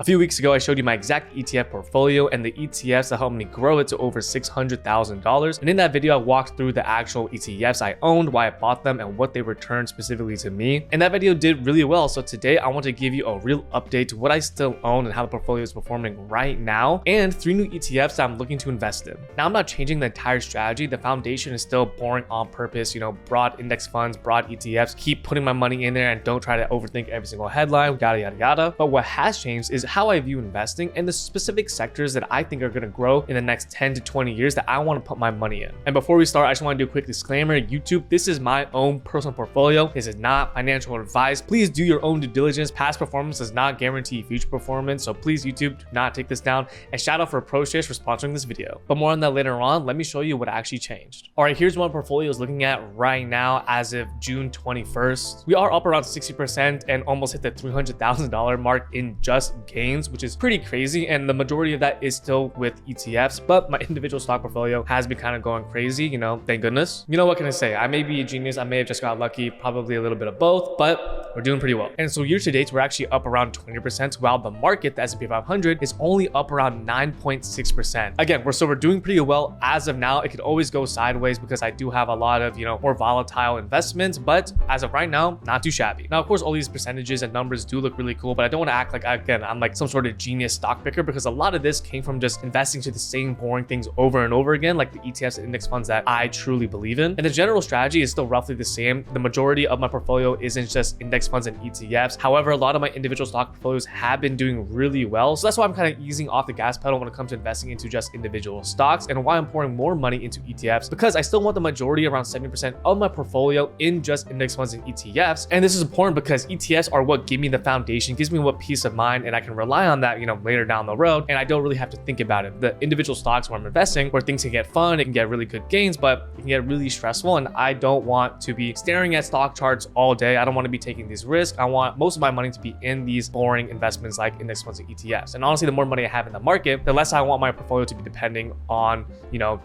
A few weeks ago, I showed you my exact ETF portfolio and the ETFs that helped me grow it to over $600,000. And in that video, I walked through the actual ETFs I owned, why I bought them, and what they returned specifically to me. And that video did really well. So today I want to give you a real update to what I still own and how the portfolio is performing right now, and 3 new ETFs that I'm looking to invest in. Now, I'm not changing the entire strategy. The foundation is still boring on purpose, broad index funds, broad ETFs, keep putting my money in there and don't try to overthink every single headline, yada, yada, yada. But what has changed is how I view investing and the specific sectors that I think are going to grow in the next 10 to 20 years that I want to put my money in. And before we start, I just want to do a quick disclaimer. YouTube, this is my own personal portfolio. This is not financial advice. Please do your own due diligence. Past performance does not guarantee future performance. So please, YouTube, do not take this down. And shout out for ProShares for sponsoring this video. But more on that later on. Let me show you what actually changed. All right, here's what my portfolio is looking at right now as of June 21st. We are up around 60% and almost hit the $300,000 mark in just gains, which is pretty crazy. And the majority of that is still with ETFs, but my individual stock portfolio has been kind of going crazy, thank goodness. What can I say? I may be a genius. I may have just got lucky, probably a little bit of both, but we're doing pretty well. And so year to date, we're actually up around 20%, while the market, the S&P 500, is only up around 9.6%. Again, we're doing pretty well as of now. It could always go sideways because I do have a lot of, more volatile investments, but as of right now, not too shabby. Now, of course, all these percentages and numbers do look really cool, but I don't want to act like, again, I'm like some sort of genius stock picker, because a lot of this came from just investing to the same boring things over and over again, like the ETFs and index funds that I truly believe in. And the general strategy is still roughly the same. The majority of my portfolio isn't just index funds and ETFs. However, a lot of my individual stock portfolios have been doing really well. So that's why I'm kind of easing off the gas pedal when it comes to investing into just individual stocks, and why I'm pouring more money into ETFs, because I still want the majority, around 70% of my portfolio, in just index funds and ETFs. And this is important because ETFs are what give me the foundation, gives me what peace of mind, and I can rely on that, later down the road, and I don't really have to think about it. The individual stocks where I'm investing, where things can get fun, it can get really good gains, but it can get really stressful, and I don't want to be staring at stock charts all day. I don't want to be taking these risks. I want most of my money to be in these boring investments like index funds and ETFs. And honestly, the more money I have in the market, the less I want my portfolio to be depending on,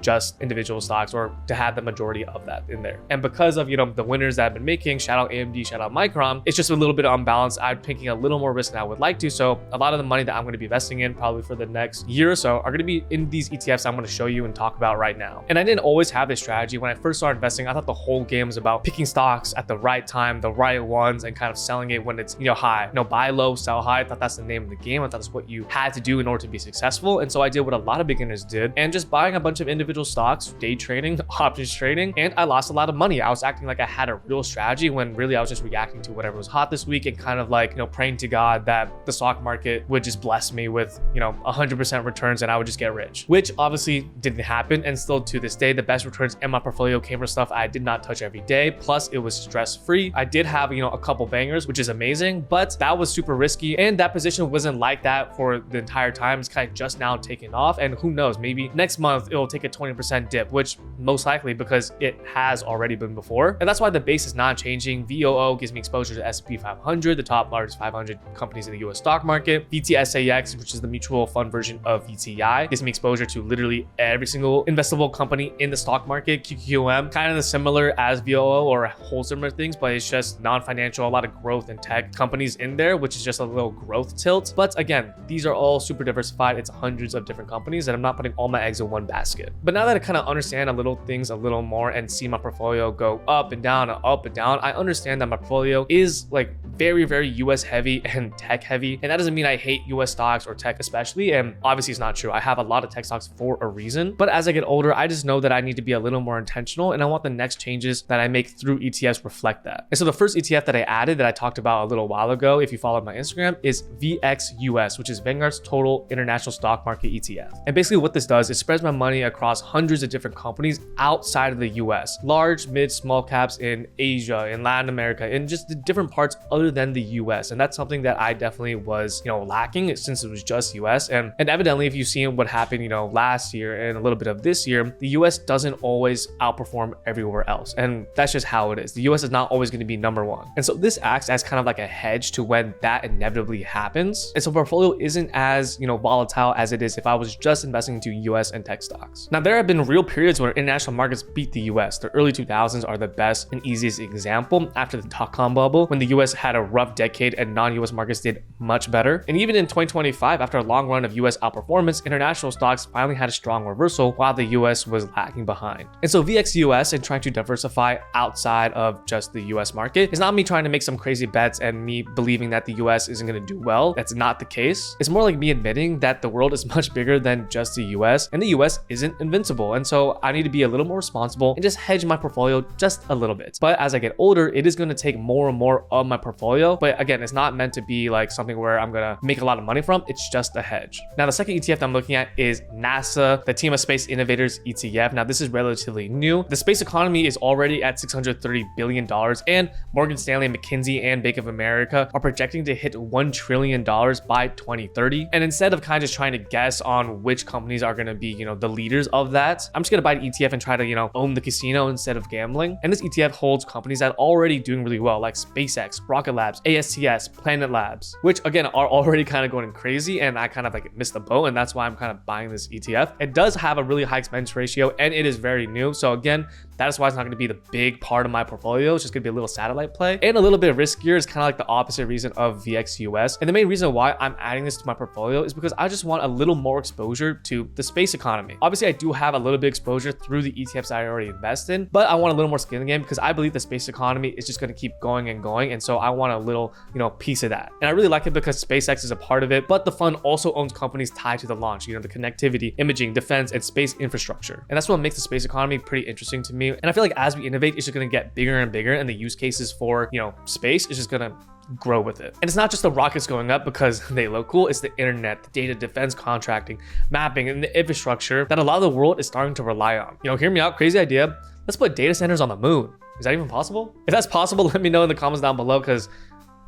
just individual stocks, or to have the majority of that in there. And because of, the winners that I've been making, shout out AMD, shout out Micron, it's just a little bit unbalanced. I'm taking a little more risk than I would like to. So a lot of the money that I'm going to be investing in probably for the next year or so are going to be in these ETFs I'm going to show you and talk about right now. And I didn't always have this strategy. When I first started investing, I thought the whole game was about picking stocks at the right time, the right ones, and kind of selling it when it's, high. Buy low, sell high. I thought that's the name of the game. I thought that's what you had to do in order to be successful. And so I did what a lot of beginners did, and just buying a bunch of individual stocks, day trading, options trading, and I lost a lot of money. I was acting like I had a real strategy when really I was just reacting to whatever was hot this week, and kind of like, praying to God that the stock market would just bless me with, 100% returns and I would just get rich, which obviously didn't happen. And still to this day, the best returns in my portfolio came from stuff I did not touch every day. Plus it was stress-free. I did have, a couple bangers, which is amazing, but that was super risky. And that position wasn't like that for the entire time. It's kind of just now taking off. And who knows, maybe next month it'll take a 20% dip, which most likely, because it has already been before. And that's why the base is not changing. VOO gives me exposure to S&P 500, the top largest 500 companies in the US stock market. VTSAX, which is the mutual fund version of VTI, gives me exposure to literally every single investable company in the stock market. QQM, kind of the similar as VOO or whole similar things, but it's just non-financial, a lot of growth and tech companies in there, which is just a little growth tilt. But again, these are all super diversified. It's hundreds of different companies, and I'm not putting all my eggs in one basket. But now that I kind of understand a little things a little more and see my portfolio go up and down and up and down, I understand that my portfolio is like very, very US heavy and tech heavy. And that doesn't mean I hate US stocks or tech especially. And obviously it's not true. I have a lot of tech stocks for a reason. But as I get older, I just know that I need to be a little more intentional, and I want the next changes that I make through ETFs reflect that. And so the first ETF that I added that I talked about a little while ago, if you followed my Instagram, is VXUS, which is Vanguard's Total International Stock Market ETF. And basically what this does is spreads my money across hundreds of different companies outside of the US, large, mid, small caps in Asia, in Latin America, and just the different parts other than the US. And that's something that I definitely was, lacking since it was just US. And evidently, if you've seen what happened, last year and a little bit of this year, the US doesn't always outperform everywhere else. And that's just how it is. The US is not always going to be number one. And so this acts as kind of like a hedge to when that inevitably happens. And so portfolio isn't as, volatile as it is if I was just investing into US and tech stocks. Now, there have been real periods where international markets beat the US. The early 2000s are the best and easiest example after the dot-com bubble, when the US had a rough decade and non-US markets did much better. And even in 2025, after a long run of US outperformance, international stocks finally had a strong reversal while the US was lagging behind. And so VXUS and trying to diversify outside of just the US market is not me trying to make some crazy bets and me believing that the US isn't going to do well. That's not the case. It's more like me admitting that the world is much bigger than just the US, and the US isn't invincible. And so I need to be a little more responsible and just hedge my portfolio just a little bit. But as I get older, it is going to take more and more of my portfolio. But again, it's not meant to be like something where I'm going to make a lot of money from. It's just a hedge. Now, the second ETF that I'm looking at is NASA, the Team of Space Innovators ETF. Now, this is relatively new. The space economy is already at $630 billion, and Morgan Stanley, McKinsey, and Bank of America are projecting to hit $1 trillion by 2030. And instead of kind of just trying to guess on which companies are going to be, the leaders of that, I'm just going to buy an ETF and try to, own the casino instead of gambling. And this ETF holds companies that are already doing really well, like SpaceX, Rocket Labs, ASTS, Planet Labs, which again are already kind of going crazy, and I kind of like missed the boat, and that's why I'm kind of buying this ETF. It does have a really high expense ratio, and it is very new. So again, that is why it's not going to be the big part of my portfolio. It's just going to be a little satellite play and a little bit riskier. It's kind of like the opposite reason of VXUS. And the main reason why I'm adding this to my portfolio is because I just want a little more exposure to the space economy. Obviously, I do have a little bit exposure through the ETFs I already invest in, but I want a little more skin in the game because I believe the space economy is just going to keep going and going. And so I want a little, piece of that. And I really like it because SpaceX is a part of it, but the fund also owns companies tied to the launch, the connectivity, imaging, defense, and space infrastructure. And that's what makes the space economy pretty interesting to me. And I feel like as we innovate, it's just going to get bigger and bigger, and the use cases for, space is just going to grow with it. And it's not just the rockets going up because they look cool, it's the internet, the data, defense contracting, mapping, and the infrastructure that a lot of the world is starting to rely on. Hear me out, crazy idea. Let's put data centers on the moon. Is that even possible? If that's possible, let me know in the comments down below, because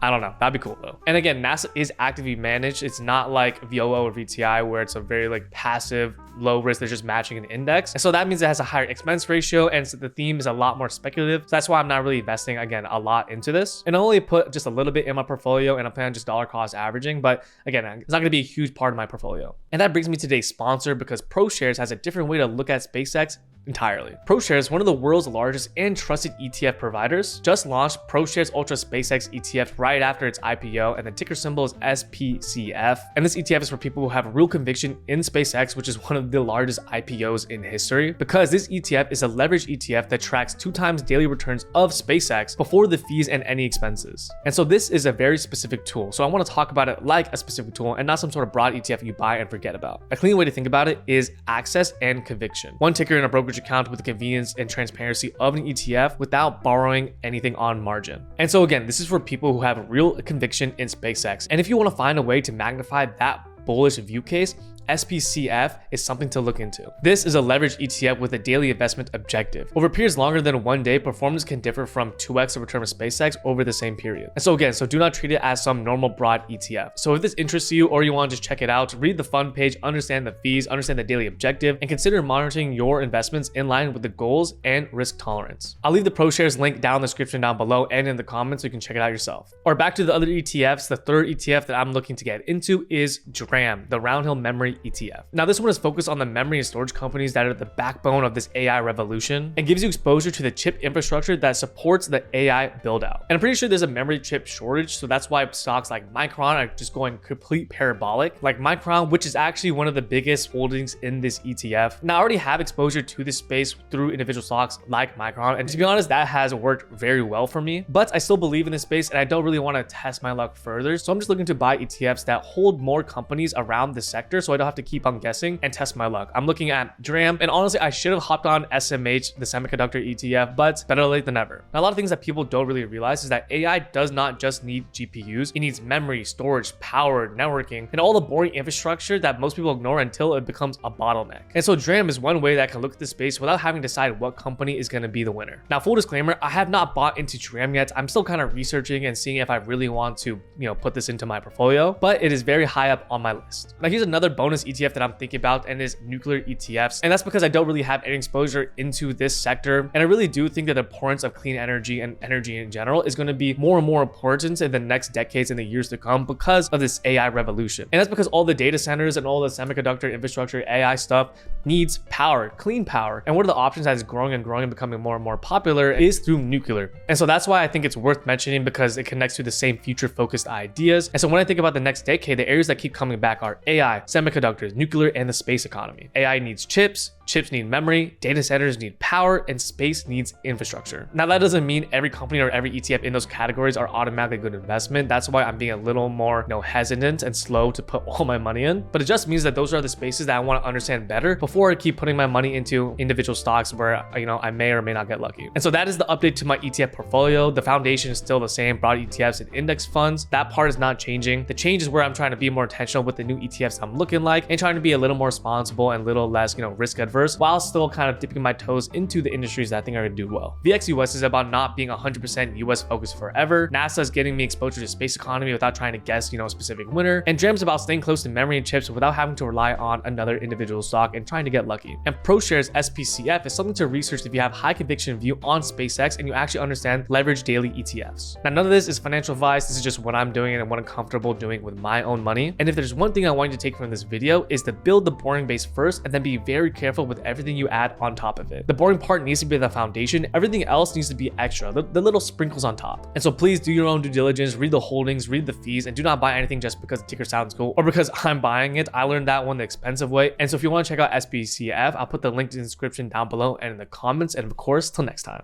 I don't know. That'd be cool though. And again, NASA is actively managed. It's not like VOO or VTI where it's a very passive, low risk. They're just matching an index. And so that means it has a higher expense ratio, and so the theme is a lot more speculative. So that's why I'm not really investing, again, a lot into this. And I only put just a little bit in my portfolio, and I'm planning on just dollar cost averaging. But again, it's not going to be a huge part of my portfolio. And that brings me to today's sponsor, because ProShares has a different way to look at SpaceX entirely. ProShares, one of the world's largest and trusted ETF providers, just launched ProShares Ultra SpaceX ETF right after its IPO, and the ticker symbol is SPCF. And this ETF is for people who have real conviction in SpaceX, which is one of the largest IPOs in history, because this ETF is a leveraged ETF that tracks 2 times daily returns of SpaceX before the fees and any expenses. And so this is a very specific tool. So I want to talk about it like a specific tool and not some sort of broad ETF you buy and forget about. A clean way to think about it is access and conviction. One ticker in a brokerage account with the convenience and transparency of an ETF without borrowing anything on margin. And so again, this is for people who have real conviction in SpaceX. And if you want to find a way to magnify that bullish view case, SPCF is something to look into. This is a leveraged ETF with a daily investment objective. Over periods longer than 1 day, performance can differ from 2x the return of SpaceX over the same period. And so again, do not treat it as some normal broad ETF. So if this interests you, or you want to just check it out, read the fund page, understand the fees, understand the daily objective, and consider monitoring your investments in line with the goals and risk tolerance. I'll leave the ProShares link down in the description down below and in the comments so you can check it out yourself. Or back to the other ETFs, the third ETF that I'm looking to get into is DRAM, the Roundhill Memory ETF. Now, this one is focused on the memory and storage companies that are the backbone of this AI revolution, and gives you exposure to the chip infrastructure that supports the AI build out. And I'm pretty sure there's a memory chip shortage, so that's why stocks like Micron are just going complete parabolic. Like Micron, which is actually one of the biggest holdings in this ETF. Now, I already have exposure to this space through individual stocks like Micron, and to be honest, that has worked very well for me. But I still believe in this space, and I don't really want to test my luck further, so I'm just looking to buy ETFs that hold more companies around the sector, so I don't have to keep on guessing and test my luck. I'm looking at DRAM, and honestly, I should have hopped on SMH, the semiconductor ETF, but better late than never. Now, a lot of things that people don't really realize is that AI does not just need GPUs. It needs memory, storage, power, networking, and all the boring infrastructure that most people ignore until it becomes a bottleneck. And so DRAM is one way that I can look at this space without having to decide what company is going to be the winner. Now, full disclaimer, I have not bought into DRAM yet. I'm still kind of researching and seeing if I really want to, put this into my portfolio, but it is very high up on my list. Now, here's another bonus bonus ETF that I'm thinking about and is nuclear ETFs. And that's because I don't really have any exposure into this sector. And I really do think that the importance of clean energy and energy in general is going to be more and more important in the next decades and the years to come because of this AI revolution. And that's because all the data centers and all the semiconductor infrastructure, AI stuff needs power, clean power. And one of the options that is growing and growing and becoming more and more popular is through nuclear. And so that's why I think it's worth mentioning, because it connects to the same future focused ideas. And so when I think about the next decade, the areas that keep coming back are AI, semiconductors, nuclear, and the space economy. AI needs chips need memory, data centers need power, and space needs infrastructure. Now, that doesn't mean every company or every ETF in those categories are automatically a good investment. That's why I'm being a little more, hesitant and slow to put all my money in. But it just means that those are the spaces that I want to understand better before I keep putting my money into individual stocks where, I may or may not get lucky. And so that is the update to my ETF portfolio. The foundation is still the same, broad ETFs and index funds. That part is not changing. The change is where I'm trying to be more intentional with the new ETFs I'm looking like and trying to be a little more responsible and a little less, risk adverse, while still kind of dipping my toes into the industries that I think are going to do well. VXUS is about not being 100% US focused forever. NASA is getting me exposure to space economy without trying to guess, a specific winner. And DRAM's about staying close to memory and chips without having to rely on another individual stock and trying to get lucky. And ProShares SPCF is something to research if you have high conviction view on SpaceX and you actually understand leverage daily ETFs. Now, none of this is financial advice. This is just what I'm doing and what I'm comfortable doing with my own money. And if there's one thing I want you to take from this video is to build the boring base first and then be very careful with everything you add on top of it. The boring part needs to be the foundation. Everything else needs to be extra, the little sprinkles on top. And so please do your own due diligence, read the holdings, read the fees, and do not buy anything just because the ticker sounds cool or because I'm buying it. I learned that one the expensive way. And so if you want to check out SPCF, I'll put the link in the description down below and in the comments. And of course, till next time.